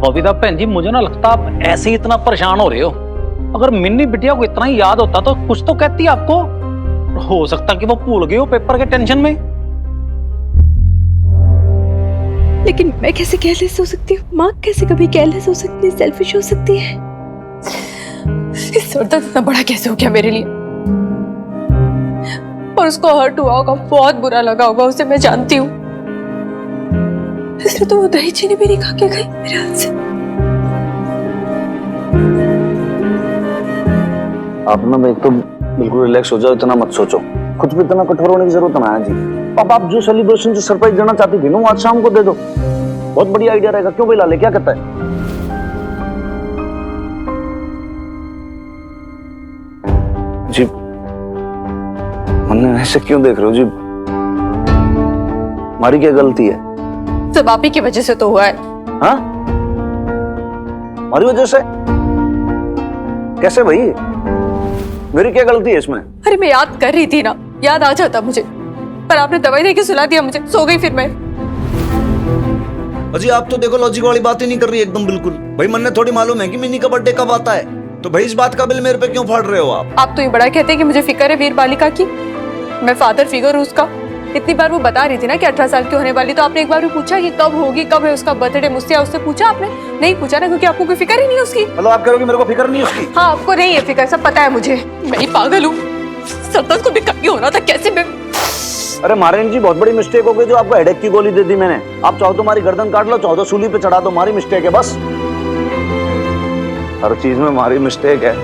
बबीता बहन जी, मुझे ना लगता आप ऐसे ही इतना परेशान हो रहे हो। अगर मिन्नी बिटिया को इतना ही याद होता तो कुछ तो कहती आपको। हो सकता कि वो भूल गई हो पेपर के टेंशन में। लेकिन मैं कैसे केयरलेस हो सकती हूँ? माँ कैसे कभी केयरलेस हो सकती है, सेल्फिश हो सकती है? इस दर्द इतना बड़ा कैसे हो गया मेरे लिए? और उसको हर्ट हुआ होगा, बहुत बुरा लगा होगा उसे, मैं जानती हूँ। इसलिए तो वो दही चीनी भी नहीं खा के गई मेरे हाथ से। आप ना एक तो बिल्कुल रिलैक्स हो जाओ, इतना मत सोचो, कुछ भी इतना कठोर होने की जरूरत ना है जी। अब आप जो सेलिब्रेशन जो सरप्राइज देना चाहती थी ना, वो आज शाम को दे दो, बहुत बढ़िया आइडिया रहेगा। क्यों भाई लाले, क्या कहता है? जी मन्ने ऐसे क्यों देख रहे हो जी? हमारी क्या गलती है? सब आप ही की वजह से तो हुआ है। हाँ, हमारी वजह से? कैसे भाई? मेरी क्या गलती है इसमें? अरे मैं याद कर रही थी ना, याद आ जाता मुझे, पर आपने दवाई देके सुला दिया मुझे, सो गई फिर मैं। अजी आप तो देखो लॉजिक वाली बात ही नहीं कर रही एकदम बिल्कुल। भाई मन ने थोड़ी मालूम है कि मिनी का बर्थडे कब आता है, तो भाई इस बात का बिल मेरे पे क्यों फाड़ रहे हो आप? आप तो ये बड़ा कहते हैं कि मुझे फिक्र है वीर बालिका की, मैं फादर फिगर हूँ उसका। इतनी बार वो बता रही थी ना कि 18 साल की होने वाली, तो आपने एक बार भी पूछा कि कब होगी, कब है उसका बर्थडे मुझसे? उससे पूछा आपने? नहीं पूछा ना, क्योंकि आपको कोई फिक्र ही नहीं है उसकी। मतलब आप कह रहे हो कि मेरे को फिक्र नहीं है उसकी? हाँ, आपको नहीं है फिक्र, सब पता है मुझे। मैं ही पागल हूँ, सरदर्द को भी कभी होना था, कैसे मैं। अरे महारानी जी, बहुत बड़ी मिस्टेक हो गई जो आपको हेडेक की गोली दे दी मैंने। आप चाहो तो हमारी गर्दन काट लो, चाहो तो सूली पे चढ़ा दो, हमारी मिस्टेक है बस। हर चीज में हमारी मिस्टेक है।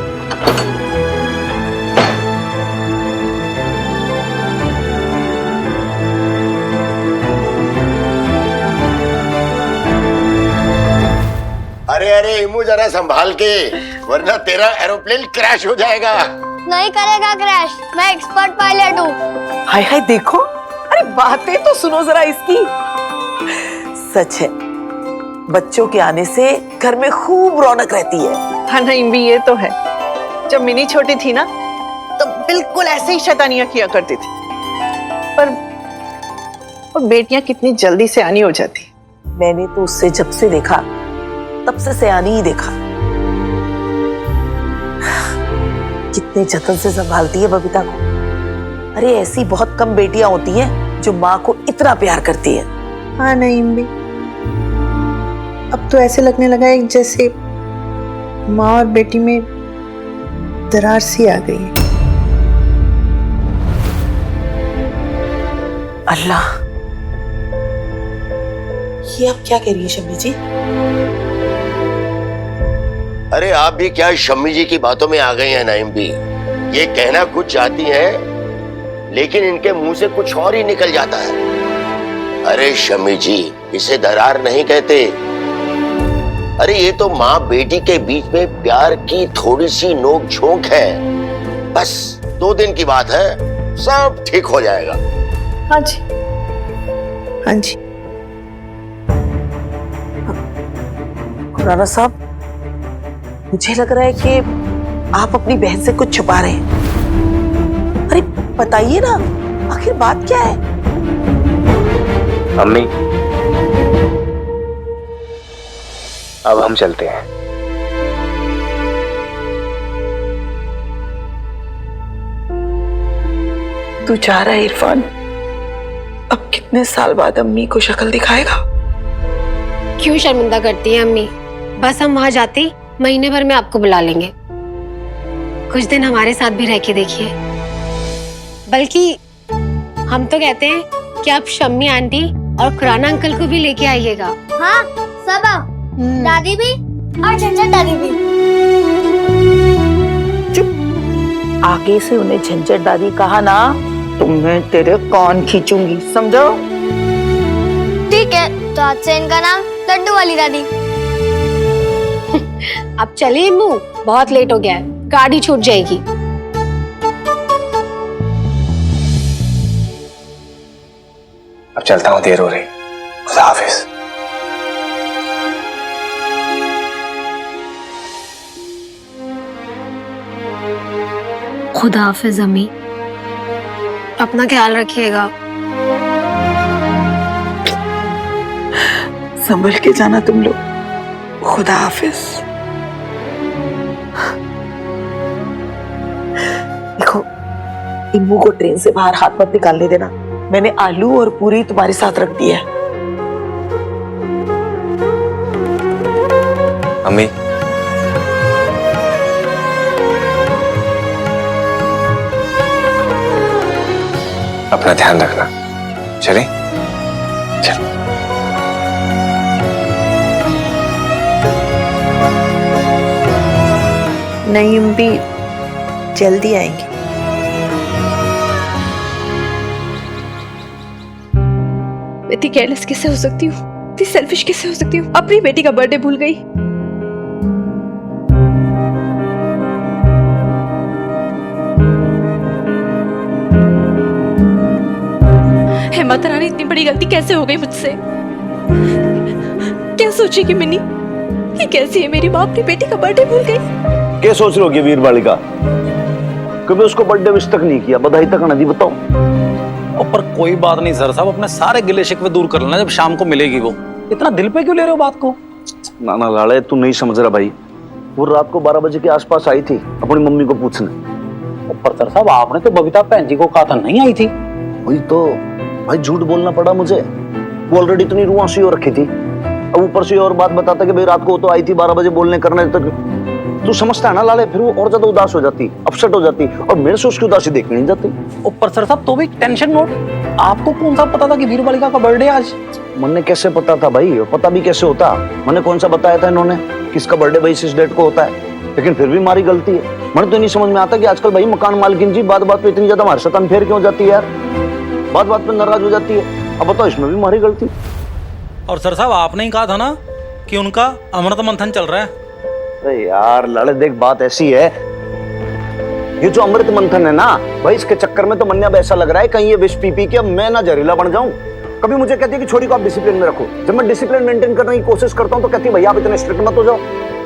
अरे अरे इमू, जरा संभाल के, वरना तेरा एरोप्लेन क्रैश हो जाएगा। नहीं करेगा क्रैश, मैं एक्सपर्ट पायलट हूँ। हाय हाय देखो, अरे बातें तो सुनो जरा इसकी। सच है, बच्चों के आने से घर में खूब रौनक रहती है। हाँ नहीं भी ये तो है, जब मिनी छोटी थी ना तो बिल्कुल ऐसे ही शैतानियां किया करती थी, पर बेटियां कितनी जल्दी से आनी हो जाती। मैंने तो उससे जब से देखा तब से सयानी ही देखा। कितने जतन से संभालती है बबीता को। अरे ऐसी बहुत कम बेटियां होती हैं जो माँ को इतना प्यार करती है। हाँ नहीं भी, अब तो ऐसे लगने लगा है जैसे माँ और बेटी में दरार सी आ गई है। अल्लाह, ये आप क्या कह रही है शम्मी जी? अरे आप भी क्या शम्मी जी की बातों में आ गई हैं नाइम भी। ये कहना कुछ चाहती हैं, लेकिन इनके मुंह से कुछ और ही निकल जाता है। अरे शम्मी जी, इसे दरार नहीं कहते। अरे ये तो माँ बेटी के बीच में प्यार की थोड़ी सी नोक झोंक है, बस 2 दिन की बात है, सब ठीक हो जाएगा। हाँ जी, हाँ जी। खुराना साहब, मुझे लग रहा है कि आप अपनी बहन से कुछ छुपा रहे हैं। अरे बताइए ना, आखिर बात क्या है? अम्मी, अब हम चलते हैं। तू जा रहा है इरफान? अब कितने साल बाद अम्मी को शक्ल दिखाएगा? क्यों शर्मिंदा करती है अम्मी? बस हम वहाँ जाते महीने भर में आपको बुला लेंगे। कुछ दिन हमारे साथ भी रह के देखिए। बल्कि हम तो कहते हैं कि आप शम्मी आंटी और खुराना अंकल को भी लेके आइएगा। हाँ सब आओ, दादी भी और झंझट दादी भी। चुप, आगे से उन्हें झंझट दादी कहा ना तो मैं तेरे कान खींचूंगी, समझो? ठीक है, तो आज से इनका नाम लड्डू वाली दादी। अब चलिए अम्मू, बहुत लेट हो गया है, गाड़ी छूट जाएगी। अब चलता हूँ, देर हो रही। खुदा हाफिज। खुदा हाफिज अम्मी, अपना ख्याल रखिएगा। संभल के जाना तुम लोग। खुदा हाफिज। देखो, इम्मू को ट्रेन से बाहर हाथ मत निकालने देना। मैंने आलू और पूरी तुम्हारे साथ रख दिया है। अम्मी, अपना ध्यान रखना। चले? चल। नहीं, हम भी जल्दी आएंगे। मैं इतनी केयरलेस कैसे हो सकती हूँ, इतनी सेल्फिश कैसे हो सकती हूँ? अपनी बेटी का बर्थडे भूल गई। हे माता रानी, इतनी बड़ी गलती कैसे हो गई मुझसे? क्या सोचेगी मिन्नी? ये कैसी है मेरी माँ, अपनी बेटी का बर्थडे भूल गई। क्या सोच रहे हो वीर बालिका? कभी उसको बर्थडे विश तक नहीं किया, बधाई तक नहीं, बताओ। और पर कोई बात नहीं सर साहब, अपने सारे गिले शिकवे दूर कर लेना जब शाम को मिलेगी वो। इतना दिल पे क्यों ले रहे हो बात को? ना ना लाले, तू नहीं समझ रहा भाई। वो रात को 12 बजे के आसपास आई थी अपनी मम्मी को पूछने। पर सर साहब, आपने तो बबीता बहन जी को कहा था नहीं आई थी। वही तो भाई, झूठ बोलना पड़ा मुझे। वो ऑलरेडी इतनी रुआंसी हो रखी थी, अब ऊपर से और बात बताता कि भाई रात को तो आई थी 12 बजे बोलने करने तक। तू समझता है ना लाले, फिर वो और ज्यादा उदास हो जाती, अपसेट हो जाती, और मेरे से उसकी उदासी देखनी नहीं जाती। ऊपर सर साहब तो भी टेंशन नोट। आपको कौन सा पता था कि वीर बालिका का बर्थडे आज? मैंने कैसे पता था भाई? पता भी कैसे होता? मैंने कौन सा बताया था इन्होंने किसका बर्थडे भाई इस डेट को होता है? लेकिन फिर भी हमारी गलती है। मैंने तो नहीं समझ में आता कि आजकल भाई मकान मालकिन जी बात बात पे इतनी ज्यादा हमारे साथ अनफेयर क्यों जाती है यार? बात बात पे नाराज हो जाती है। अब बताओ, इसमें भी हमारी गलती। और सर साहब, आपने ही कहा था ना कि उनका अमृत मंथन चल रहा है। अरे यार लाले, देख बात ऐसी है, ये जो अमृत मंथन है ना भाई, इसके चक्कर में तो मन्ने अब ऐसा लग रहा है कहीं ये विष पी के अब मैं ना जहरीला बन जाऊं। कभी मुझे कहती है कि छोरी को आप डिसिप्लिन में रखो, जब मैं डिसिप्लिन मेंटेन करने की कोशिश करता हूं तो कहती है भैया आप इतने स्ट्रिक्ट मत हो जाओ।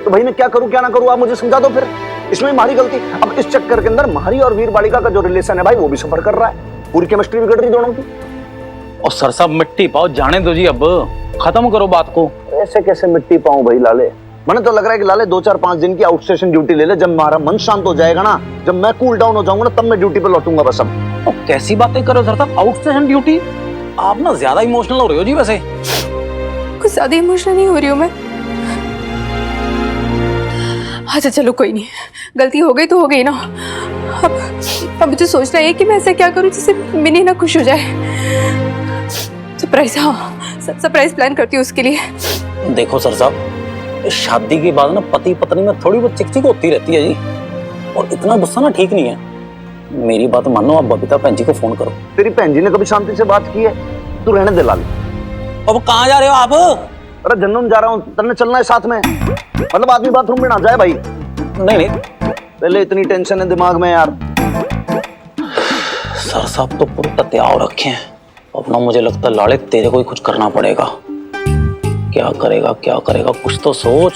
तो भाई मैं क्या करूं क्या ना करूं, आप मुझे समझा दो फिर। इसमें हमारी गलती। अब इस चक्कर के अंदर मारी और वीर बालिका का जो रिलेशन है भाई, वो भी सफर कर रहा है। पूरी केमिस्ट्री बिगड़ रही दोनों की। और सर साहब, मिट्टी पाओ, जाने दो जी, अब खत्म करो बात को। ऐसे कैसे मिट्टी पाऊं भाई लाले? मैंने तो लग रहा है कि लाले 2-4-5 दिन की आउट स्टेशन ड्यूटी ले ले। जब हमारा मन शांत हो जाएगा ना, जब मैं कूल डाउन हो जाऊंगा ना, तब मैं ड्यूटी पे लौटूंगा बस। अब तो कैसी बातें कर रहे हो सर साहब? Out station duty? आप ना ज्यादा इमोशनल हो रहे हो जी। वैसे कुछ ज्यादा इमोशनल नहीं हो रही हूँ मैं। अच्छा चलो कोई नहीं, गलती हो गई तो हो गई ना। अब मुझे सोचना है कि मैं ऐसा क्या करूँ जिससे मिनी ना खुश हो जाए। सरप्राइज, हाँ सरप्राइज प्लान करती हूँ उसके लिए। देखो सर साहब, शादी के बाद ना पति पत्नी में थोड़ी बहुत चिक होती रहती है जी, और इतना गुस्सा ना ठीक नहीं है। मेरी बात मानो, आप बबीता बहन जी को फोन करो। तेरी बहन जी ने कभी शांति से बात की है? तू रहने दे लाले। अब कहाँ जा रहे हो आप? अरे जन्नत जा रहा हूँ, तेरे चलना है साथ में? मतलब आदमी बाथरूम में ना जाए भाई। नहीं नहीं, पहले इतनी टेंशन है दिमाग में यार। सर साहब तो पूरे तत्याव रखे हैं। अब ना मुझे लगता है लाले तेरे को ही कुछ करना पड़ेगा। क्या करेगा क्या करेगा, कुछ तो सोच।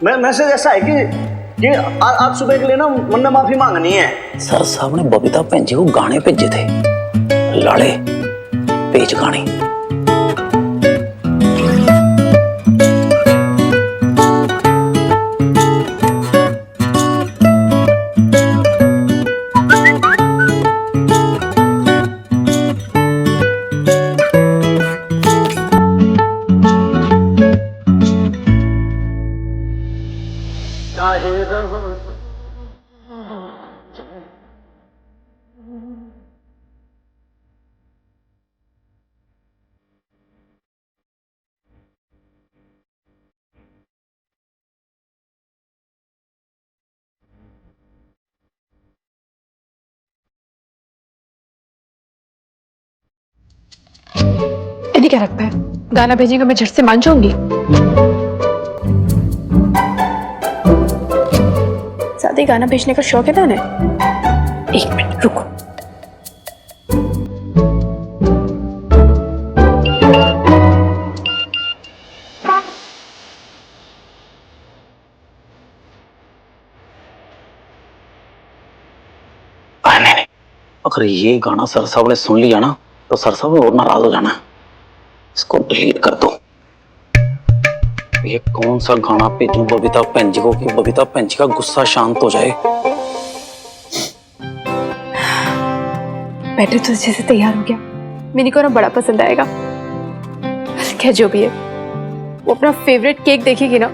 मैसेज ऐसा है कि आज सुबह के लिए ना मन में माफी मांगनी है। सर साहब ने बबीता बहन जी को गाने भेजे थे। लाले भेज गाने। इन्हें क्या लगता है गाना भेजेगा मैं झट से मान जाऊंगी? ज्यादा ही गाना भेजने का शौक है ना इन्हें। एक मिनट रुको। नहीं, अगर ये गाना सर साहब ने सुन लिया ना, तो सर साहब और नाराज हो जाना। इसको डिलीट कर दो। ये कौन सा गाना भेजूं बबीता भैन जी को कि बबीता भैन जी का गुस्सा शांत हो जाए। बैटरी तो अच्छे से तैयार हो गया, मिनी को ना बड़ा पसंद आएगा। क्या जो भी है, वो अपना फेवरेट केक देखेगी ना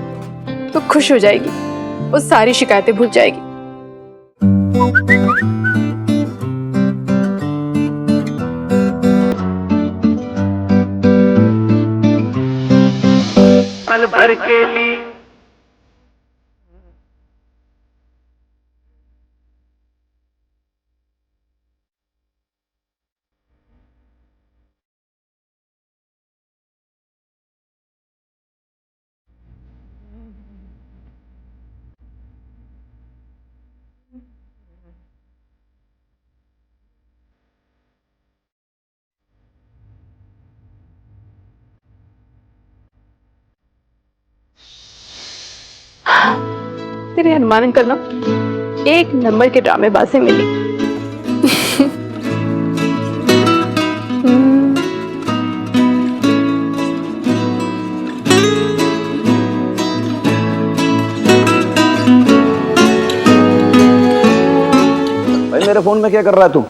तो खुश हो जाएगी, वो सारी शिकायतें भूल जाएगी। पल भर के लिए तेरे अनुमान करना एक नंबर के ड्रामेबाज से मिली। भाई मेरे फोन में क्या कर रहा है तू?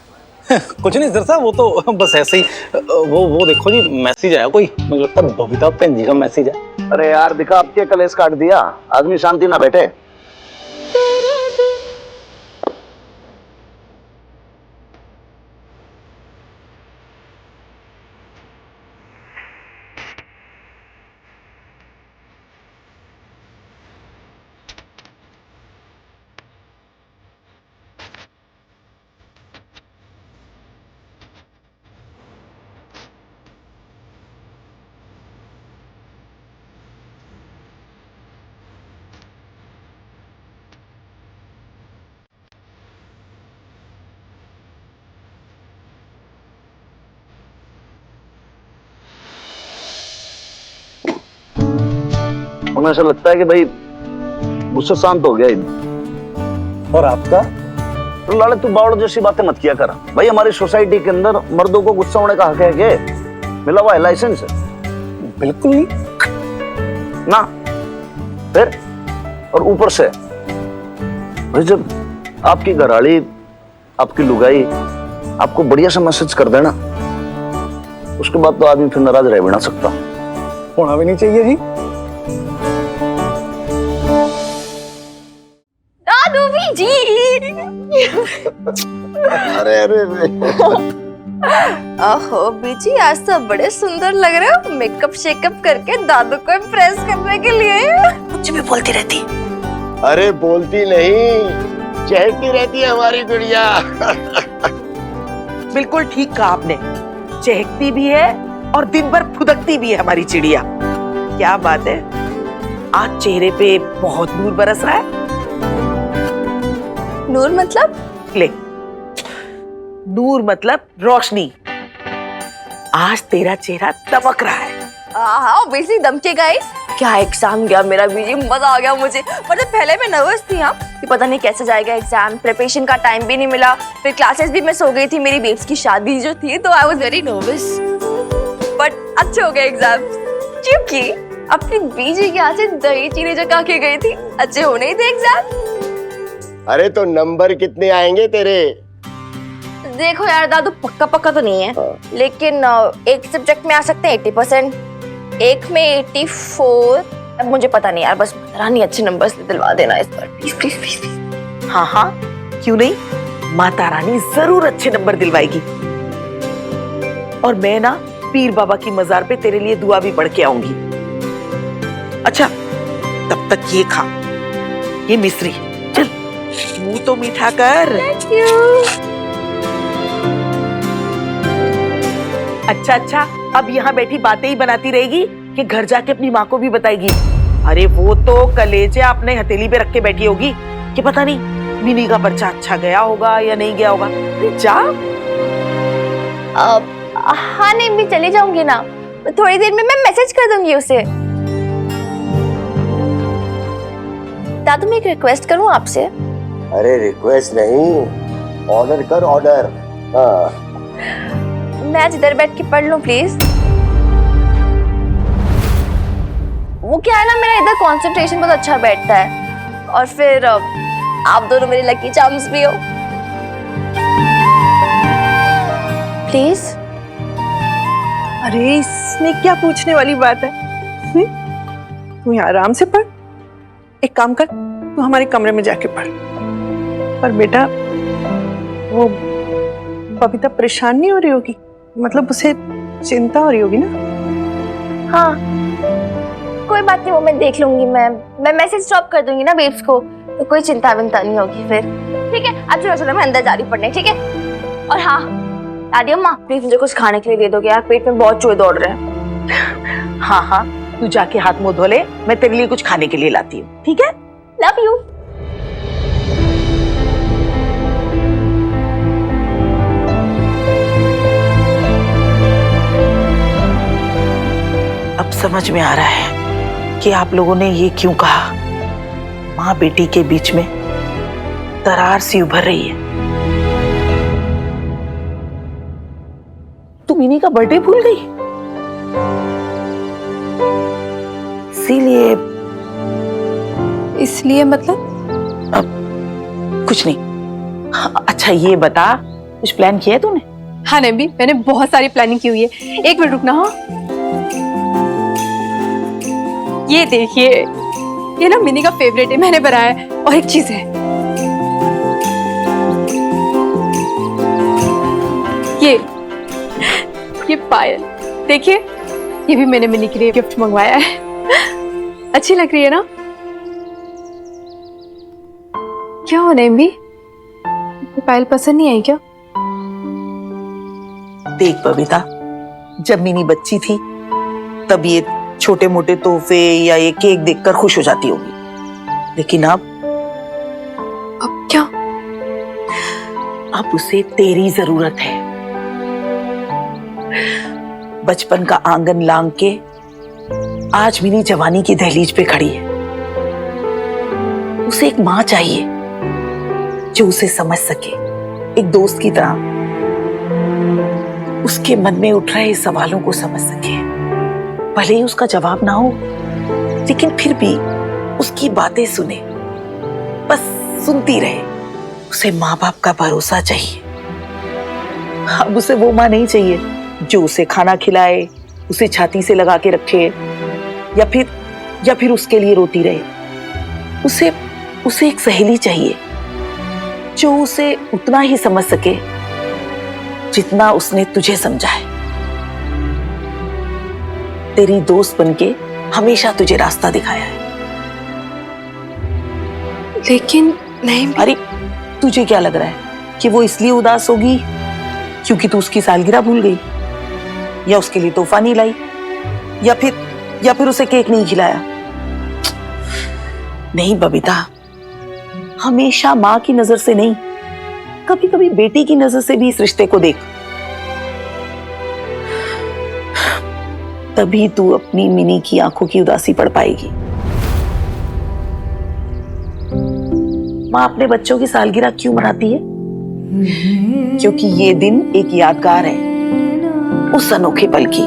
कुछ नहीं सर साहब, वो तो बस ऐसे ही। वो देखो जी, मैसेज आया कोई, मुझे लगता है बबीता भैन जी का मैसेज है। अरे यार दिखा, अब क्या कलेश काट दिया, आदमी शांति ना बैठे। उन्हें ऐसा लगता है कि भाई गुस्सा शांत हो गया ही। और आपका? तो लाले तू बावड़ जैसी बातें मत किया कर भाई। हमारी सोसाइटी के अंदर मर्दों को गुस्सा होने का हक है क्या? मिला हुआ है लाइसेंस है? बिल्कुल नहीं ना। फिर और ऊपर से भाई जब आपकी घरवाली, आपकी लुगाई आपको बढ़िया सा मैसेज कर देना, उसके बाद तो आदमी फिर नाराज रह भी ना सकता। होना भी नहीं चाहिए जी। दादू भी जी। अरे अरे अरे ओहो बीजी, आज तो बड़े सुंदर लग रहे हो, मेकअप शेकअप करके दादू को इम्प्रेस करने के लिए। कुछ भी बोलती रहती। अरे बोलती नहीं, चहकती रहती है हमारी गुड़िया। बिल्कुल ठीक कहा आपने, चहकती भी है और दिन भर फुदकती भी है हमारी चिड़िया। क्या बात है, आज चेहरे पे बहुत नूर बरस रहा है। नूर मतलब? ले, नूर मतलब रोशनी। आज तेरा चेहरा दमक रहा है। हाँ ऑब्वियसली दमके गाइस। क्या एग्जाम गया मेरा बीजी, मजा आ गया मुझे। मतलब पहले मैं नर्वस थी हाँ कि पता नहीं कैसे जाएगा एग्जाम, प्रिपरेशन का टाइम भी नहीं मिला, फिर क्लासेस भी मिस हो गई थी, मेरी बेब्स की शादी जो थी, तो I was very nervous. But अच्छे हो गए एग्जाम, क्योंकि अपनी बीजी के हाथ से दही चीनी जो खा के गई थी, अच्छे होने ही थे एग्जाम। अरे तो नंबर कितने आएंगे तेरे? देखो यार दादू, पक्का पक्का तो नहीं है, लेकिन एक सब्जेक्ट में आ सकते हैं 80%, एक में 84। अब मुझे पता नहीं यार, बस रानी अच्छे नंबर्स दिलवा देना इस बार, प्लीज प्लीज प्लीज। हाँ हाँ क्यों नहीं, माता रानी जरूर अच्छे नंबर दिलवाएगी। और मैं ना पीर बाबा की मजार पे तेरे लिए दुआ भी पढ़ के आऊंगी। अच्छा तब तक ये खा, ये मिश्री, चल मुंह तो मीठा कर। Thank you. अच्छा, अब यहाँ बैठी बातें ही बनाती रहेगी कि घर जाके अपनी माँ को भी बताएगी? अरे वो तो कलेजे अपने हथेली पे रख के बैठी होगी कि पता नहीं मिनी का पर्चा अच्छा गया होगा या नहीं गया होगा। जा। हाँ नहीं, मैं चली जाऊंगी ना, थोड़ी देर में मैं मैसेज कर दूंगी उसे। दादू मैं एक रिक्वेस्ट करूं आपसे? अरे रिक्वेस्ट नहीं, ऑर्डर कर, ऑर्डर। मैं आज इधर बैठ के पढ़ लूं प्लीज? वो क्या है ना, मेरा इधर कंसंट्रेशन बहुत अच्छा बैठता है, और फिर आप दोनों मेरे लकी चार्म्स भी हो। प्लीज। अरे इसमें क्या पूछने वाली बात है? तू यहाँ आराम से पढ़। एक काम कर, तू हमारे कमरे में जाके पढ़। पर बेटा, वो बबीता परेशान नहीं हो रही होगी? मतलब उसे चिंता हो रही होगी ना? हाँ कोई बात नहीं, वो मैं देख लूंगी। मैं मैसेज ड्रॉप कर दूंगी ना बेब्स को, तो कोई चिंता विंता नहीं होगी फिर। ठीक है, अब चलो चलो मैं अंदर जा रही पढ़ने। ठीक है, और हाँ दादी अम्मा प्लीज मुझे कुछ खाने के लिए दे दोगे यार, पेट में बहुत चूहे दौड़ रहे हैं। हाँ हाँ, तू जाके हाथ मुंह धो ले, मैं तेरे लिए कुछ खाने के लिए लाती हूँ। ठीक है? Love you. अब समझ में आ रहा है कि आप लोगों ने ये क्यों कहा। माँ बेटी के बीच में दरार सी उभर रही है। तू मिनी का बर्थडे भूल गई, इसीलिए। इसलिए मतलब? अब कुछ नहीं। हाँ, अच्छा ये बता, कुछ प्लान किया है तूने? हाँ नैम्बी, मैंने बहुत सारी प्लानिंग की हुई है। एक मिनट रुकना। हाँ ये देखिए, ये ना मिनी का फेवरेट है, मैंने बनाया है। और एक चीज है, ये पायल देखिए, ये भी मैंने मिनी के लिए गिफ्ट मंगवाया है। अच्छी लग रही है ना? क्या हो नैम्बी, पायल पसंद नहीं आई क्या? देख बबीता, जब मिनी बच्ची थी तब ये छोटे मोटे तोहफे या ये केक देखकर खुश हो जाती होगी, लेकिन अब क्या? अब उसे तेरी जरूरत है। बचपन का आंगन लांग के आज मिनी जवानी की दहलीज पे खड़ी है। उसे एक माँ चाहिए जो उसे समझ सके, एक दोस्त की तरह उसके मन में उठ रहे सवालों को समझ सके। भले ही उसका जवाब ना हो, लेकिन फिर भी उसकी बातें सुने, बस सुनती रहे। उसे माँ बाप का भरोसा चाहिए। अब उसे वो माँ नहीं चाहिए जो उसे खाना खिलाए, उसे छाती से लगा के रखे, या फिर उसके लिए रोती रहे। उसे एक सहेली चाहिए जो उसे उतना ही समझ सके जितना उसने तुझे समझा है। तेरी दोस्त बनके हमेशा तुझे रास्ता दिखाया है। लेकिन नहीं। अरे तुझे क्या लग रहा है कि वो इसलिए उदास होगी क्योंकि तू उसकी सालगिरह भूल गई, या उसके लिए तोहफा नहीं लाई, या फिर उसे केक नहीं खिलाया? नहीं बबीता, हमेशा माँ की नजर से नहीं, कभी कभी बेटी की नजर से भी इस रिश्ते को देख। तभी तू अपनी मिनी की आंखों की उदासी पढ़ पाएगी। माँ अपने बच्चों की सालगिरह क्यों मनाती है? क्योंकि ये दिन एक यादगार है उस अनोखे पल की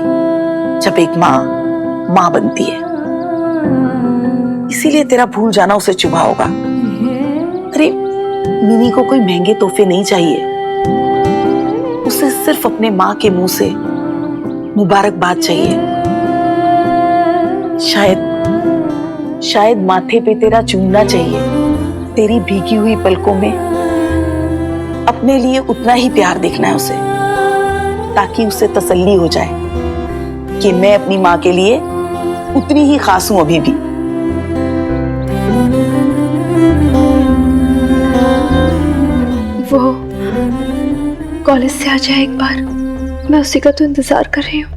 जब एक माँ बनती है। इसीलिए तेरा भूल जाना उसे चुभा होगा। अरे मिनी को कोई महंगे तोहफे नहीं चाहिए, उसे सिर्फ अपने माँ के मुंह से मुबारकबाद चाहिए। शायद माथे पे तेरा चूमना चाहिए, तेरी भीगी हुई पलकों में अपने लिए उतना ही प्यार देखना है उसे, ताकि उसे तसल्ली हो जाए कि मैं अपनी माँ के लिए उतनी ही खास हूं अभी भी। वो कॉलेज से आ जाए एक बार, मैं उसी का तो इंतजार कर रही हूँ।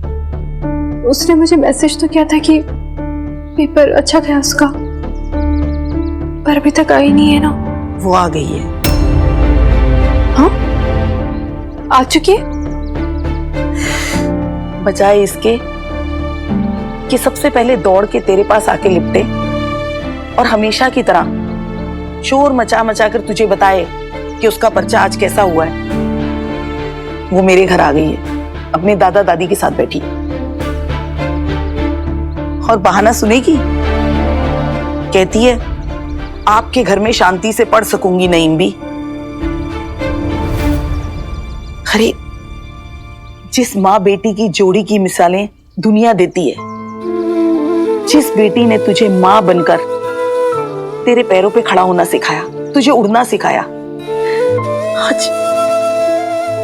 उसने मुझे मैसेज तो किया था कि पेपर अच्छा गया उसका, पर अभी तक आई नहीं है ना। वो आ गई है। हाँ आ चुकी है? बजाय इसके कि सबसे पहले दौड़ के तेरे पास आके लिपटे और हमेशा की तरह शोर मचा मचा कर तुझे बताए कि उसका पर्चा आज कैसा हुआ है, वो मेरे घर आ गई है, अपने दादा दादी के साथ बैठी और बहाना सुनेगी कहती है आपके घर में शांति से पढ़ सकूंगी नईम भी। अरे जिस माँ बेटी की जोड़ी की मिसालें दुनिया देती है, जिस बेटी ने तुझे माँ बनकर तेरे पैरों पे खड़ा होना सिखाया, तुझे उड़ना सिखाया,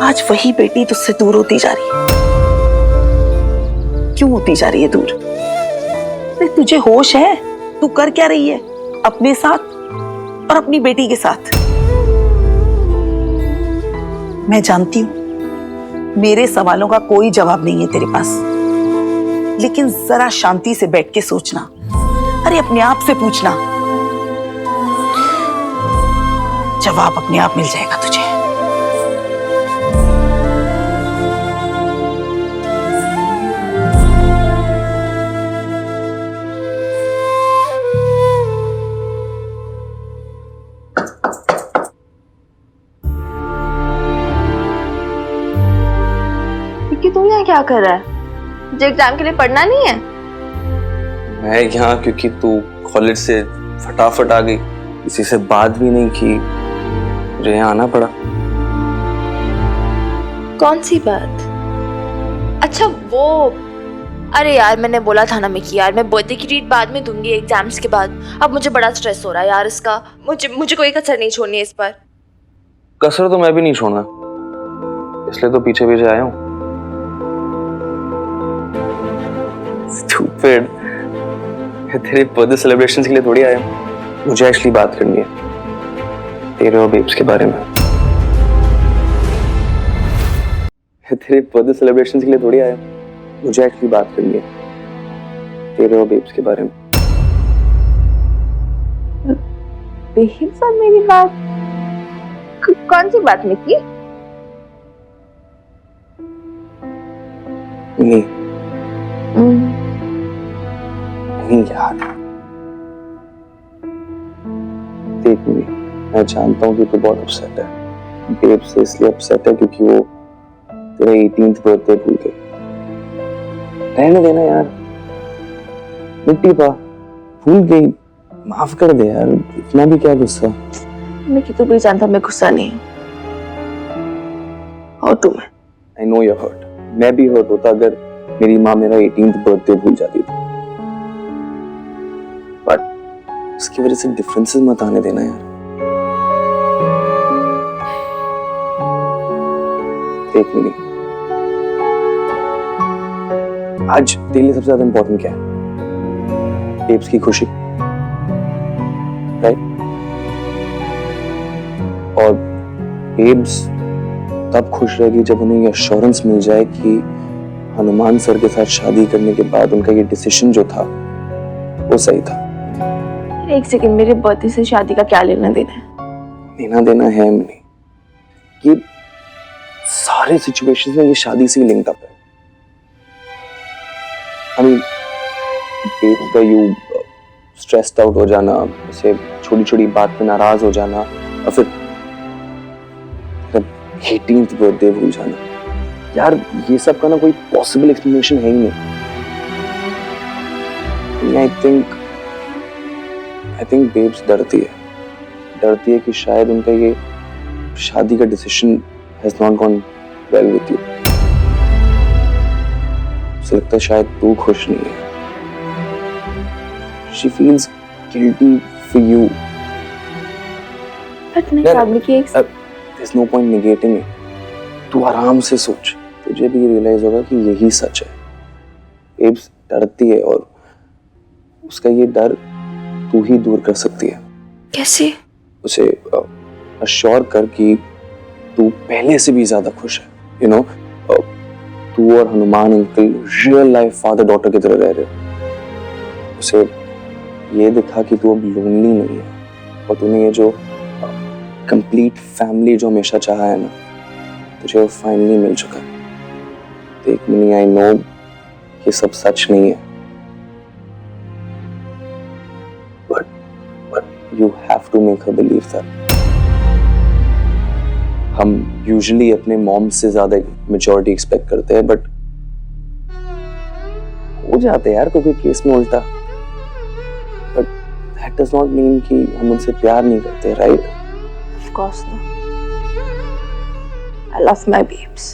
आज वही बेटी तुझसे दूर होती जा रही है। क्यों होती जा रही है दूर? अरे तुझे होश है? तू कर क्या रही है अपने साथ और अपनी बेटी के साथ? मैं जानती हूं मेरे सवालों का कोई जवाब नहीं है तेरे पास, लेकिन जरा शांति से बैठ के सोचना। अरे अपने आप से पूछना, जवाब अपने आप मिल जाएगा तुझे। कि तू यहाँ क्या कर रहा है? तुझे एग्जाम के लिए पढ़ना नहीं है? मैं यहाँ क्योंकि तू कॉलेज से फटाफट आ गई, किसी से बात भी नहीं की, मुझे यहाँ आना पड़ा। कौन सी बात? अच्छा वो, अरे यार मैंने बोला था ना मैं कि यार मैं बर्थडे की ट्रीट बाद में दूंगी एग्जाम्स के बाद। अब मुझे बड़ा स्ट्रेस हो रहा है यार इसका। मुझे कोई कसर नहीं छोड़नी है इस पर। कसर तो मैं भी नहीं छोड़ना, इसलिए तो पीछे पीछे आया हूँ। Stupid. तेरे बर्थडे सेलिब्रेशंस के लिए थोड़ी आया हूँ, मुझे एक्चुअली बात करनी है तेरे और बेब्स के बारे में। तेरे बर्थडे सेलिब्रेशंस के लिए थोड़ी आया हूँ, मुझे एक्चुअली बात करनी है तेरे और बेब्स के बारे में। बेब्स और मेरी बात? कौन सी बात में की? नहीं यार, देख नहीं, मैं जानता हूँ कि तू बहुत अपसेट है। बेब से इसलिए अपसेट है क्योंकि वो तेरा 18th बर्थडे भूल गई। रहने देना यार, मिट्टी पा, भूल गई, माफ कर दे यार, इतना भी क्या गुस्सा। मैं कि तू भी जानता मैं गुस्सा नहीं हूँ। और तू? I know you're hurt. मैं भी हर्ट होता अगर मेरी माँ मेरा 18th बर्थडे भूल जाती थी, बट उसकी वजह से डिफरेंसेस मत आने देना यार। देख नहीं, आज तेरे लिए सबसे ज्यादा इंपॉर्टेंट क्या है? बेब्स की खुशी, राइट? और बेब्स तब खुश रहेगी जब उन्हें ये एश्योरेंस मिल जाए कि हनुमान सर के साथ शादी करने के बाद उनका ये डिसीजन जो था वो सही था। एक सेकंड, मेरे बर्थडे से शादी का क्या लेना देना है? लेना देना है नहीं, ये सारे सिचुएशंस में ये शादी से लिंक्ड अप है। बेब्स का यू स्ट्रेस्ड आउट हो जाना, उसे छोटी छोटी बात पे नाराज हो जाना, और फिर 18th बर्थडे भूल जाना, यार ये सब का ना कोई पॉसिबल एक्सप्लेनेशन है ही नहीं। आई थिंक बेब्स डरती है कि शायद उनका ये शादी का decision has not gone well with you. उसे लगता है शायद तू खुश नहीं है। She feels guilty for you. But नहीं शादी की एक there's no point negating it. तू आराम से सोच, तुझे भी रियलाइज होगा कि यही सच है। बेब्स डरती है और उसका ये डर तू ही दूर कर सकती है। कैसे? उसे अश्योर कर कि तू पहले से भी ज्यादा खुश है। यू नो, तू और Hanuman uncle real life father daughter की तरह रह रहे हो। उसे ये दिखा कि तू अब लोनली नहीं है और तूने ये जो कंप्लीट फैमिली जो हमेशा चाहा है ना, तुझे वो फाइनली मिल चुका है। देख मिनी, आई नो ये सब सच नहीं है, but you have to make her believe that. हम यूजुअली अपने मॉम से ज्यादा मैच्योरिटी एक्सपेक्ट करते हैं, बट हो जाते हैं यार कोई केस में उल्टा। But That does not mean कि हम उनसे प्यार नहीं करते, right? Of course not. I love my babes.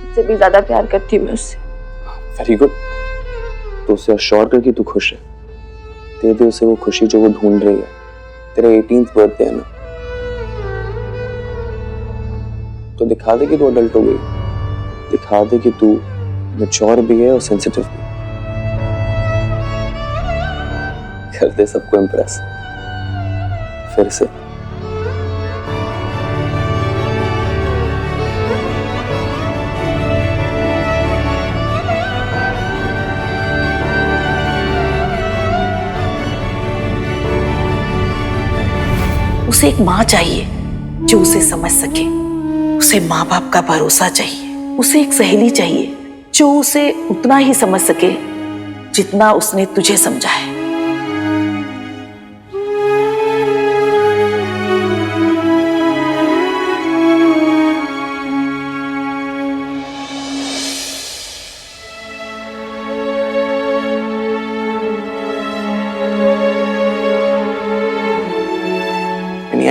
उससे भी ज्यादा प्यार करती हूँ मैं उससे. Very good. तो उसे अश्योर कर कि तू खुश है. दे दे उसे वो खुशी जो वो ढूंढ रही है. तेरा 18th बर्थडे है ना, तो दिखा दे कि तू अडल्ट हो गई. दिखा दे कि तू मैच्योर भी है और सेंसिटिव भी. कर दे सबको इम्प्रेस फिर से. उसे एक माँ चाहिए जो उसे समझ सके. उसे माँ बाप का भरोसा चाहिए. उसे एक सहेली चाहिए जो उसे उतना ही समझ सके जितना उसने तुझे समझा है.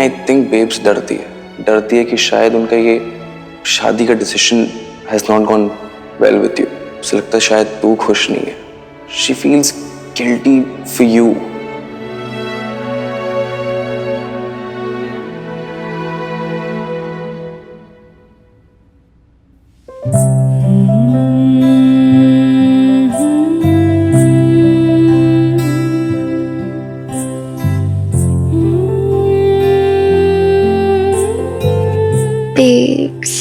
आई थिंक बेब्स डरती है कि शायद उनका ये शादी का decision has not gone well with you. उसे लगता है शायद तू खुश नहीं है. She feels guilty for you. babes.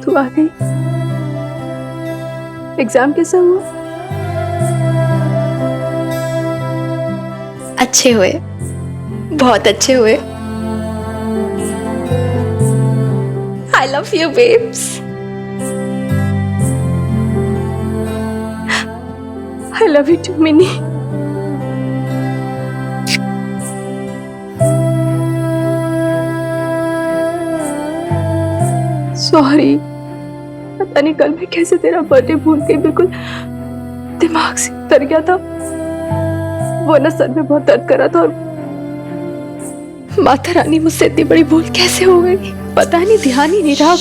तू आ गई. एग्जाम कैसा हुआ? अच्छे हुए, बहुत अच्छे हुए. I love you, babes. I love you too, Minnie. Sorry, पता नहीं कल मैं कैसे तेरा बर्थडे भूल के बिल्कुल दिमाग से उतर गया था. वो ना सर में बहुत दर्द कर रहा था और माता रानी मुझसे इतनी बड़ी भूल कैसे हो गई पता नहीं, ध्यान ही नहीं रहा.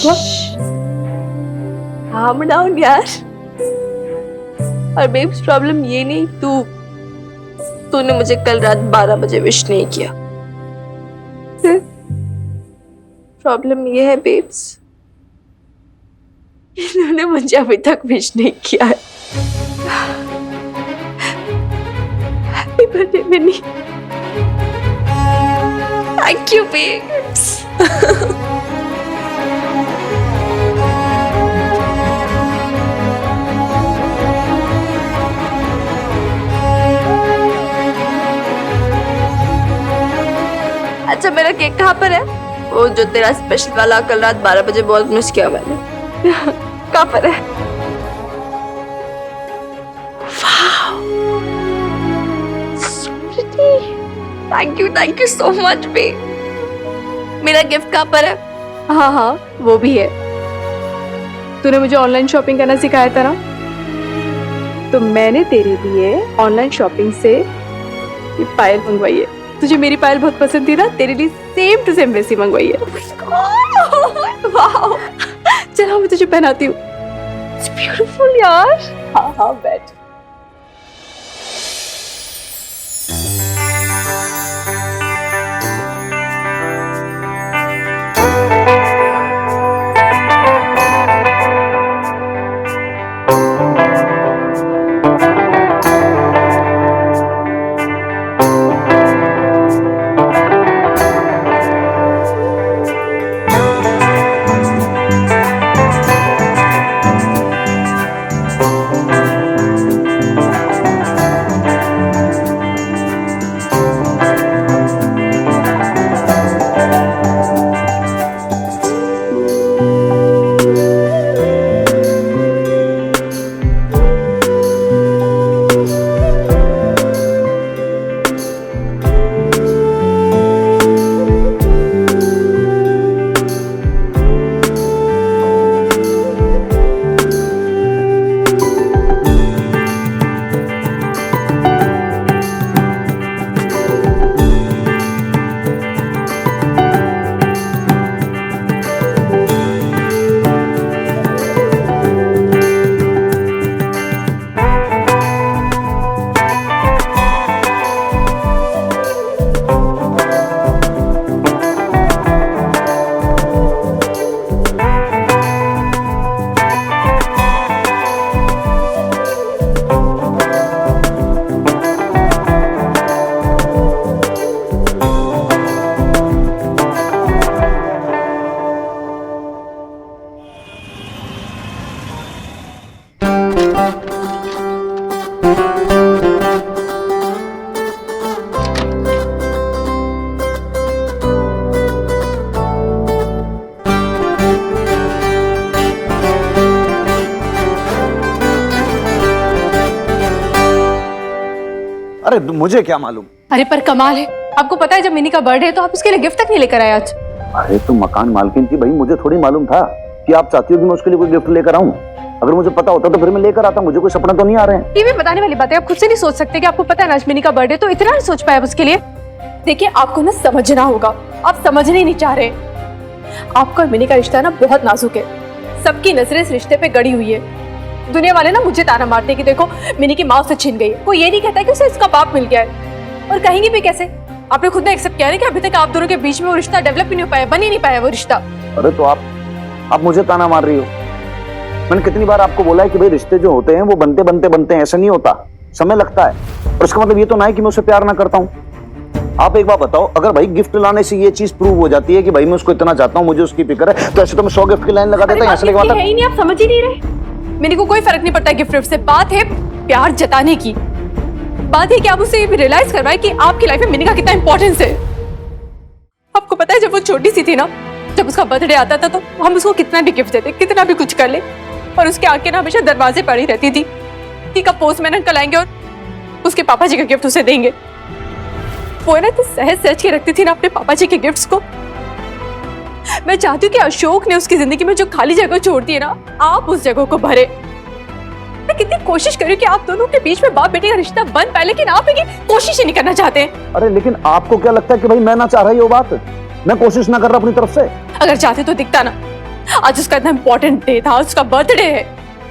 calm down यार. और बेब्स प्रॉब्लम ये नहीं, तूने मुझे कल रात 12 बजे विश नहीं किया. प्रॉब्लम ये है बेब्स, इन्होंने मुझे अभी तक विश नहीं किया है. Happy birthday Mini. Thank you babes. अच्छा मेरा केक कहाँ पर है? वो जो तेरा स्पेशल वाला कल रात 12 बजे बहुत मिस किया मैंने. कहाँ पर है? वाह, so pretty. Thank you so much babe. मेरा गिफ्ट कहाँ पर है? हाँ वो भी है. तूने मुझे ऑनलाइन शॉपिंग करना सिखाया था ना, तो मैंने तेरे लिए ऑनलाइन शॉपिंग से ये पायल मंगवाई है. तुझे मेरी पायल बहुत पसंद थी ना, तेरे लिए सेम टू सेम वैसी मंगवाई है. वाह, चलो मैं तुझे पहनाती हूँ. इट्स ब्यूटीफुल यार. हाँ बैठ. अरे मुझे क्या मालूम। अरे पर कमाल है, आपको पता है जब मिनी का बर्थडे है तो आप उसके लिए गिफ्ट तक नहीं लेकर आए आज। अरे तो मकान मालकिन थी भाई, मुझे थोड़ी मालूम था कि आप चाहती हो कि मैं उसके लिए कोई गिफ्ट लेकर आऊं। अगर मुझे पता होता तो फिर मैं लेकर आता। मुझे कोई सपना तो नहीं आ रहे हैं। ये भी बताने वाली बात है, आप खुद से नहीं सोच सकते कि आपको पता है ना आज मिनी का बर्थडे, तो इतना नहीं सोच पाए आप उसके लिए। देखिए आपको ना समझना होगा, आप समझने नहीं चाह रहे। आपका और मिनी का रिश्ता ना बहुत नाजुक है, सबकी नजरें इस रिश्ते पे गड़ी हुई है। दुनिया वाले ना मुझे ताना मारते कि देखो मिनी की माँ से छिन गई है, कोई ये नहीं कहता कि उसे इसका बाप मिल गया है। और कहेंगे भी कैसे, आपने खुद ने एक्सेप्ट किया है कि अभी तक आप दोनों के बीच में वो रिश्ता डेवलप ही नहीं हो पाया, बन ही नहीं पाया वो रिश्ता। अरे तो आप मुझे ताना मार रही हो। मैंने कितनी बार आपको बोला है कि भाई रिश्ते जो होते हैं वो बनते बनते बनते हैं, ऐसा नहीं होता, समय लगता है। और इसका मतलब ये तो ना है कि मैं उसे प्यार ना करता हूँ। आप एक बात बताओ, अगर भाई गिफ्ट लाने से ये चीज प्रूव हो जाती है कि भाई मैं उसको इतना चाहता हूँ, मुझे उसकी फिक्र है, तो ऐसे तो मैं 100 गिफ्ट की लाइन लगा देता हूँ। ऐसे लगा है ही नहीं, आप समझ ही नहीं रहे। मेरे को कोई फर्क नहीं पड़ता गिफ्ट से, बात है प्यार जताने की। बात है कि आप उसे रियलाइज करवाए कि आपकी लाइफ में मिनी का कितना इंपॉर्टेंस है। आपको पता है जब वो छोटी सी थी ना, जब उसका बर्थडे आता था तो हम उसको कितना भी गिफ्ट देते, कितना भी कुछ कर ले, और उसके आगे ना हमेशा दरवाजे पड़ी रहती थी कि कब पोस्टमैन अंकल आएंगे और उसके पापा जी का गिफ्ट उसे देंगे। वो है ना तो सहज सहज के रखती थी ना अपने पापा जी के गिफ्ट्स को। मैं चाहती हूँ कि अशोक ने उसकी जिंदगी में जो खाली जगह छोड़ दी है ना, आप उस जगह को भरे। मैं कितनी कोशिश कर रही हूँ कि आप दोनों के बीच में बाप बेटे का रिश्ता बन पाए, लेकिन आप ये कोशिश ही नहीं करना चाहते हैं। अरे लेकिन आपको क्या लगता है कि भाई मैं ना चाह रही हूँ बात, मैं कोशिश ना कर रहा अपनी तरफ से? अगर चाहते तो दिखता ना, आज उसका इतना इंपॉर्टेंट डे था, उसका बर्थडे है,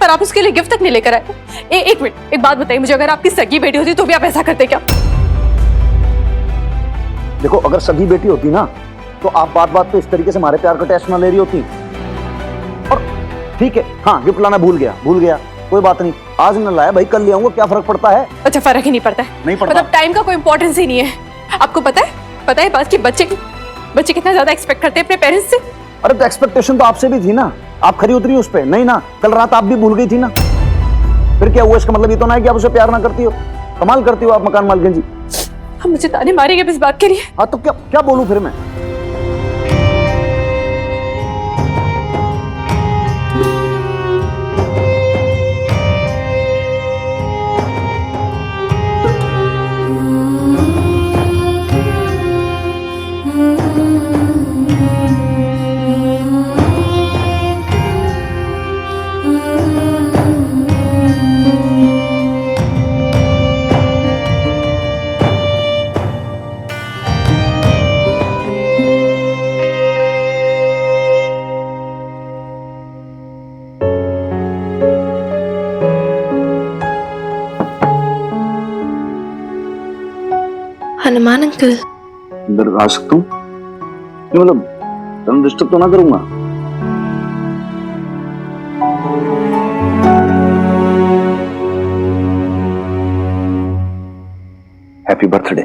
पर आप उसके लिए गिफ्ट तक नहीं लेकर आए। एक मिनट, एक बात बताइए मुझे, अगर आपकी सगी बेटी होती तो भी आप ऐसा करते क्या? देखो अगर सगी बेटी होती ना तो आप बात बात पे इस तरीके से हमारे प्यार का टेस्ट ना ले रही होती। और ठीक है, हाँ गिफ्ट लाना भूल गया, कोई बात नहीं, आज न लाया भाई कल ले आऊंगा, क्या फर्क पड़ता है? अच्छा फर्क ही नहीं पड़ता है? नहीं पड़ता। मतलब टाइम का कोई इंपॉर्टेंस ही नहीं है। आपको पता है बात कि बच्चे कितना ज्यादा एक्सपेक्ट करते हैं अपने पेरेंट्स से। अरे तो एक्सपेक्टेशन तो आपसे भी थी ना, आप खरी उतरी उस पे? नहीं ना, कल रात आप भी भूल गई थी ना। फिर क्या हुआ? इसका मतलब ये तो ना है कि आप उसे प्यार ना करती हो। कमाल करती हो आप मकान मालकिन जी। हम मुझे ताने मारेंगे इस बात के लिए? हाँ तो क्या बोलूं फिर मैं? हनुमान अंकल, अंदर आ सकता हूँ? नहीं मतलब डिस्टर्ब तो ना करूंगा? Happy birthday.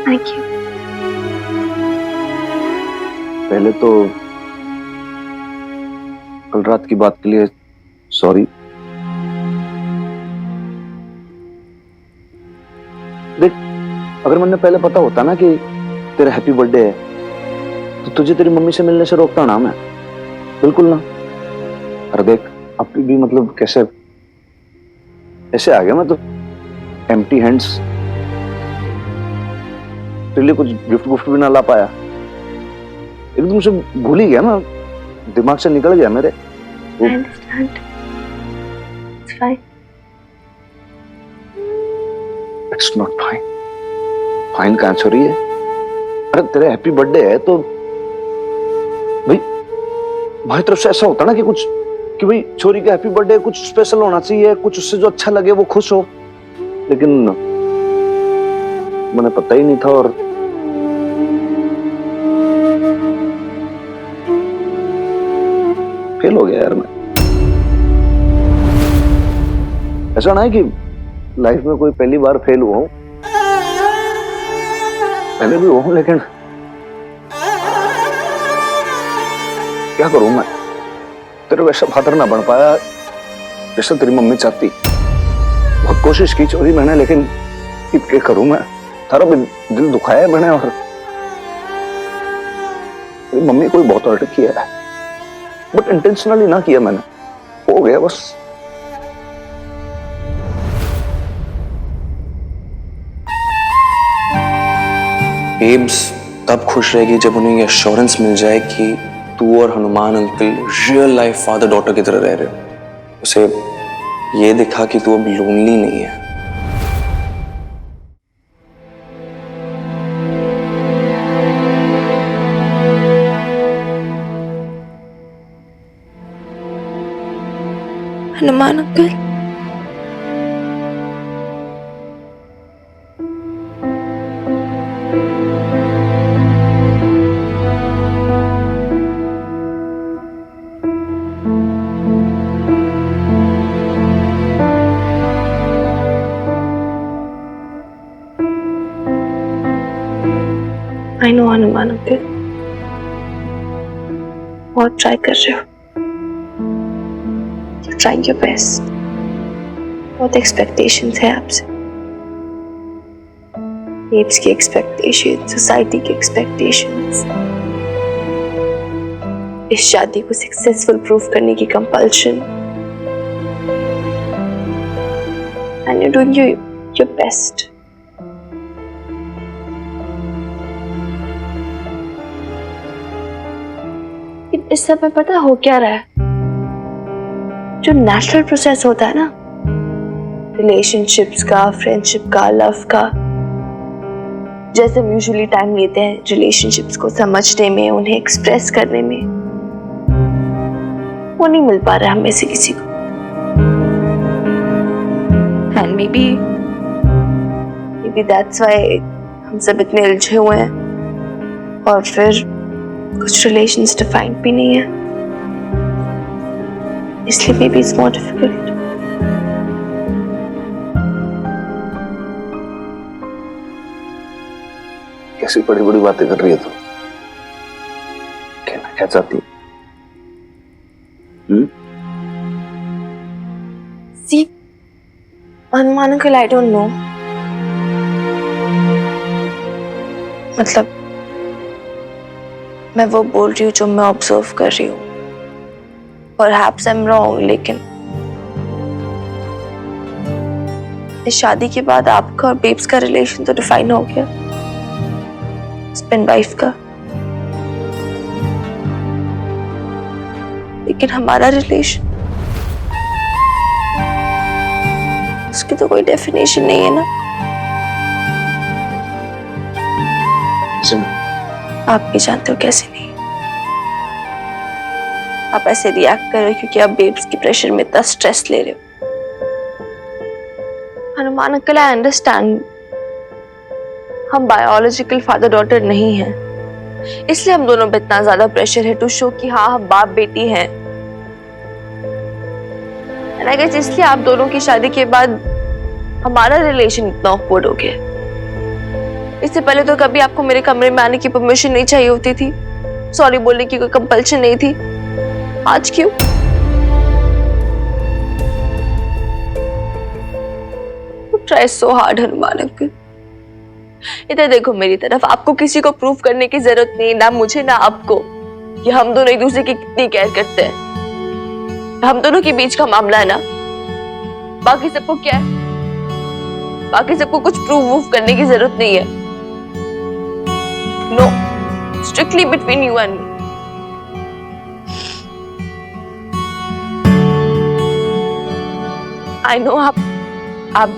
Thank you. पहले तो कल रात की बात के लिए सॉरी। देख अगर मैंने पहले पता होता ना कि तेरा हैप्पी बर्थडे है तो तुझे तेरी मम्मी से मिलने से रोकता ना मैं, बिल्कुल ना। अरे देख अब भी मतलब कैसे ऐसे आ गया मैं तो एम्प्टी हैंड्स, तेरे लिए कुछ गिफ्ट भी ना ला पाया, एकदम से भूल ही गया मैं, दिमाग से निकल गया मेरे। I understand. It's fine. It's not fine. Fine कहाँ से हो रही है? अरे तेरे हैप्पी बर्थडे है तो भाई हमारी तरफ से ऐसा होता ना कि भाई छोरी का हैप्पी बर्थडे कुछ स्पेशल होना चाहिए, कुछ उससे जो अच्छा लगे वो खुश हो, लेकिन मैंने पता ही नहीं था और फेल हो गया यार मैं। ऐसा ना है कि लाइफ में कोई पहली बार फेल हुआ हूं, पहले भी हुआ हूं, लेकिन क्या करूं मैं, तेरे वैसा फादर ना बन पाया जैसा तेरी मम्मी चाहती। बहुत कोशिश की चोरी मैंने, लेकिन क्या करूं मैं, थारा भी दिल दुखाया है मैंने, और तेरी मम्मी को भी बहुत हर्ट किया है। बट इंटेंशनली ना किया मैंने, हो गया बस। बेब्स तब खुश रहेगी जब उन्हें ये एश्योरेंस मिल जाए कि तू और Hanuman uncle real life father daughter की तरह रह रहे हो। उसे ये दिखा कि तू अब लोनली नहीं है। Hanuman uncle, I know Hanuman uncle, बहुत ट्राई कर रहे हो, ट्राइंग योर बेस्ट। बहुत एक्सपेक्टेशंस है आपसे, बेब्स की एक्सपेक्टेशंस, सोसाइटी की एक्सपेक्टेशंस, इस शादी को सक्सेसफुल प्रूव करने की compulsion, and you doing your best. इस सब में पता हो क्या रहा है, जो नेचुरल प्रोसेस होता है ना, रिलेशनशिप्स का, फ्रेंडशिप का, लव का, जैसे हम यूजुअली टाइम लेते हैं रिलेशनशिप्स को समझने में, उन्हें एक्सप्रेस करने में, वो नहीं मिल पा रहा हमें से किसी को। And may be that's why हम सब इतने उलझे हुए हैं, और फिर कुछ रिलेशंस डिफाइंड भी नहीं है, इसलिए maybe it's more difficult. कैसी बड़ी बड़ी बातें कर रही है तू? कहना क्या चाहती है? See, Hanuman uncle, I don't know. मतलब मैं वो बोल रही हूँ जो मैं ऑब्जर्व कर रही हूँ। Perhaps I'm wrong, लेकिन इस शादी के बाद आपका और बेब्स का रिलेशन तो डिफाइन हो गया, हस्बैंड वाइफ का, लेकिन हमारा रिलेशन, उसकी तो कोई डेफिनेशन नहीं है ना। आप भी जानते हो कैसे नहीं। आप ऐसे रिएक्ट कर रहे हो क्योंकि आप बेब्स की प्रेशर में इतना स्ट्रेस ले रहे हो। हनुमान अंकल, आई अंडरस्टैंड, हम बायोलॉजिकल फादर डॉटर नहीं हैं, इसलिए हम दोनों पे इतना ज्यादा प्रेशर है टू शो कि हाँ हम बाप बेटी हैं। एंड आई गेस इसलिए आप दोनों की शादी के बाद हमारा रिलेशन इतना ऑकवर्ड हो गया। इससे पहले तो कभी आपको मेरे कमरे में आने की परमिशन नहीं चाहिए होती थी, सॉरी बोलने की कोई कंपल्शन नहीं थी, आज क्यों? Try so hard Hanuman uncle. इधर देखो मेरी तरफ, आपको किसी को प्रूफ करने की जरूरत नहीं, ना मुझे ना आपको, कि हम दोनों एक दूसरे की कितनी केयर करते हैं। हम दोनों के बीच का मामला है ना, बाकी सबको क्या है, बाकी सबको कुछ प्रूफ करने की जरूरत नहीं है। No, strictly between you and me. I know आप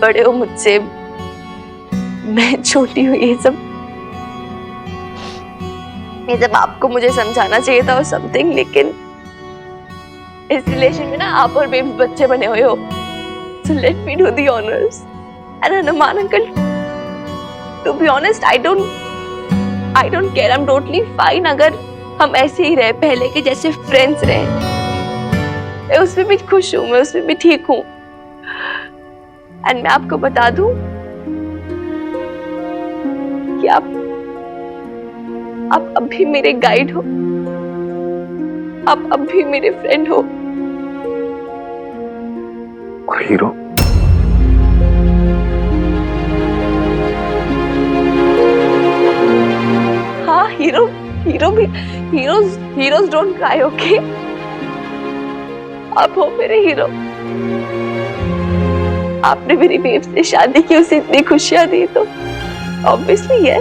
बड़े हो मुझसे, मैं छोटी हूँ, ये सब आपको मुझे समझाना चाहिए था और समथिंग, लेकिन इस रिलेशन में ना आप और बेब्स बच्चे बने हुए हो, so let me do the honors. And Hanuman uncle, to be honest, I don't care, I'm totally fine अगर हम ऐसे ही रहे, पहले के जैसे फ्रेंड्स रहे। मैं उसमें भी खुश हूँ, मैं उसमें भी ठीक हूँ। एंड मैं आपको बता दूं कि आप अब भी मेरे गाइड हो, आप अब भी मेरे फ्रेंड हो। हीरो, हाँ हीरो भी, हीरोज डोंट क्राई, ओके? आप हो मेरे हीरो। आपने मेरी बेब से शादी की, उसे इतनी खुशियां दी, तो ऑब्वियसली है।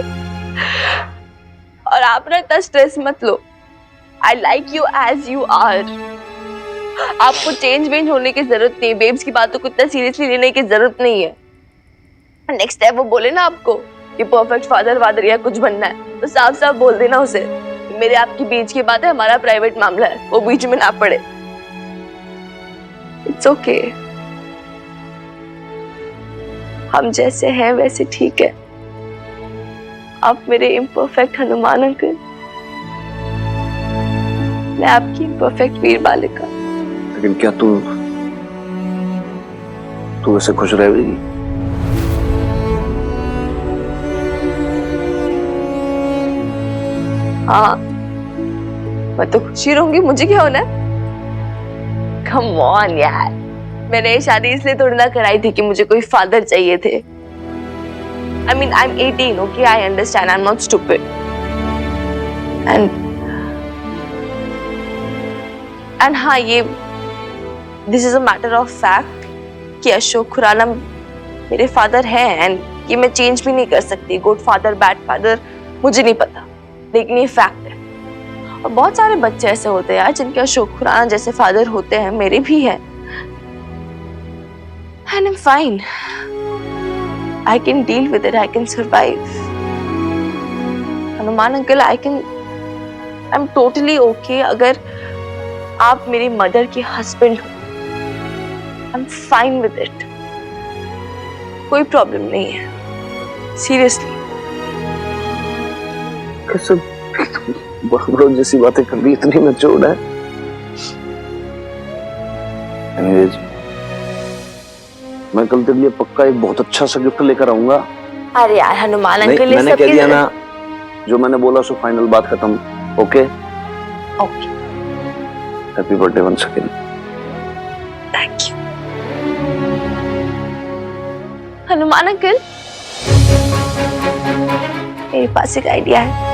और आप ना इतना स्ट्रेस मत लो। I like you as you are. आपको चेंज होने की जरूरत नहीं है। बेब्स की बातों को इतना सीरियसली लेने की जरूरत नहीं है। नेक्स्ट टाइम वो बोले ना आपको कि परफेक्ट फादर वादर या कुछ बनना है, तो साफ साफ बोल देना उसे, मेरे आपके बीच की बात है, हमारा प्राइवेट मामला है, वो बीच में ना पड़े। It's okay. हम जैसे हैं वैसे ठीक है। आप मेरे इम्परफेक्ट हनुमान अंकल, मैं आपकी इम्परफेक्ट वीर बालिका। लेकिन क्या तू ऐसे खुश रहेगी? हाँ, मैं तो खुशी रहूंगी, मुझे क्या होना है? कम ऑन यार, मैंने ये शादी इसलिए थोड़ी ना कराई थी कि मुझे कोई फादर चाहिए थे। I mean, I'm 18, okay? I understand. I'm not stupid. And हाँ, ये this is a matter of fact कि अशोक खुराना मेरे फादर हैं, एंड ये मैं चेंज भी नहीं कर सकती। गुड फादर, बैड फादर, मुझे नहीं पता, लेकिन ये फैक्ट है। और बहुत सारे बच्चे ऐसे होते हैं यार जिनके अशोक खुराना जैसे फादर होते हैं, मेरे भी हैं। And I'm fine. I can deal with it. I can survive. Hanuman uncle, I'm totally okay अगर आप मेरी मदर के हस्बैंड हो। I'm fine with it. कोई प्रॉब्लम नहीं है, सीरियसली। कैसे बड़ों जैसी बातें कर रही, इतनी मैच्योर्ड है। Anyways, मैं कल तेरे लिए पक्का एक बहुत अच्छा सा गिफ्ट लेकर आऊंगा। अरे यार हनुमान अंकल, मैंने कह दिया ना, जो मैंने बोला सो फाइनल, बात खत्म। Okay okay, happy birthday once again. Thank you. Hanuman uncle, मेरे पास एक आइडिया है।